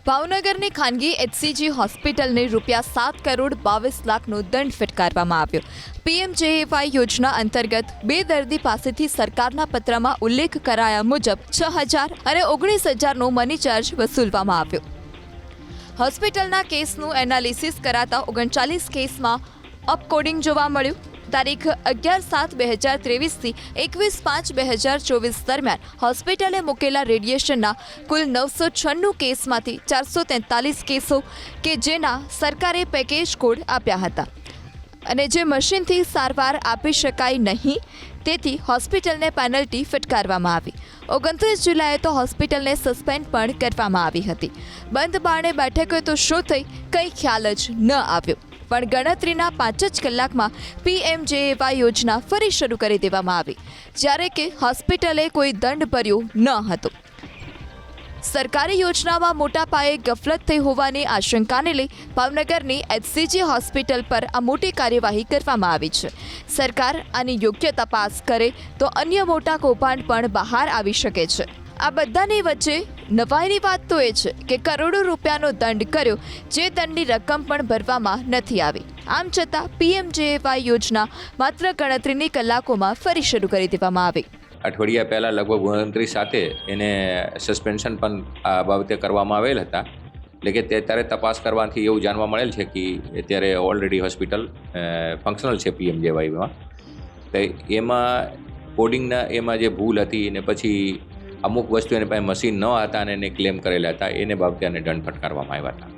ભાવનગરની ખાનગી એચસીજી હોસ્પિટલને ₹7 કરોડ 22 લાખનો દંડ ફટકારવામાં આવ્યો। પીએમજેએવાય યોજના અંતર્ગત 2 દર્દી પાસેથી સરકારના પત્રમાં ઉલ્લેખ કરાયા મુજબ 6,000 અને 19,000નો મની ચાર્જ વસૂલવામાં આવ્યો। હોસ્પિટલના કેસનું એનાલિસિસ કરાતા 39 કેસમાં અપકોડિંગ જોવા મળ્યું। તારીખ 11/7/2023 થી 21/5/2024 દરમિયાન હોસ્પિટલે મૂકેલા રેડિયેશનના કુલ 996 કેસમાંથી 443 કેસો કે જેના સરકારે પેકેજ કોડ આપ્યા હતા અને જે મશીનથી સારવાર આપી શકાય નહીં, તેથી હોસ્પિટલને પેનલ્ટી ફટકારવામાં આવી। 29 જુલાઈએ તો હોસ્પિટલને સસ્પેન્ડ પણ કરવામાં આવી હતી। બંધ બારણે બેઠક તો શું થઈ કંઈ ખ્યાલ જ ન આવ્યો, પણ ગણતરીના 5 જ કલાકમાં પીએમજેએવાય યોજના ફરી શરૂ કરી દેવામાં આવી, જ્યારે કે હોસ્પિટલે કોઈ દંડ ભર્યો ન હતો। સરકારી યોજનામાં મોટા પાયે ગફલત થઈ હોવાની આશંકાને લઈ ભાવનગરની એચસીજી હોસ્પિટલ પર આ મોટી કાર્યવાહી કરવામાં આવી છે। સરકાર આની યોગ્ય તપાસ કરે તો અન્ય મોટા કૌભાંડ પણ બહાર આવી શકે છે। આ બધાની વચ્ચે નવાઈની વાત તો એ છે કે કરોડો રૂપિયાનો દંડ કર્યો, જે દંડની રકમ પણ ભરવામાં નથી આવી। આમ છતાં પીએમજેએવાય યોજના માત્ર ગણતરીની કલાકોમાં ફરી શરૂ કરી દેવામાં આવી। અઠવાડિયા પહેલાં લગભગ 29 સાથે એને સસ્પેન્શન પણ આ બાબતે કરવામાં આવેલ હતા, એટલે કે ત્યારે તપાસ કરવાથી એવું જાણવા મળેલ છે કે અત્યારે ઓલરેડી હોસ્પિટલ ફંક્શનલ છે પીએમજેવાયમાં। તો એમાં કોડિંગના એમાં જે ભૂલ હતી અને પછી અમુક વસ્તુ એને પાસે મશીન ન હતા અને એને ક્લેમ કરેલા હતા, એને બાબતે એને દંડ ફટકારવામાં આવ્યા હતા।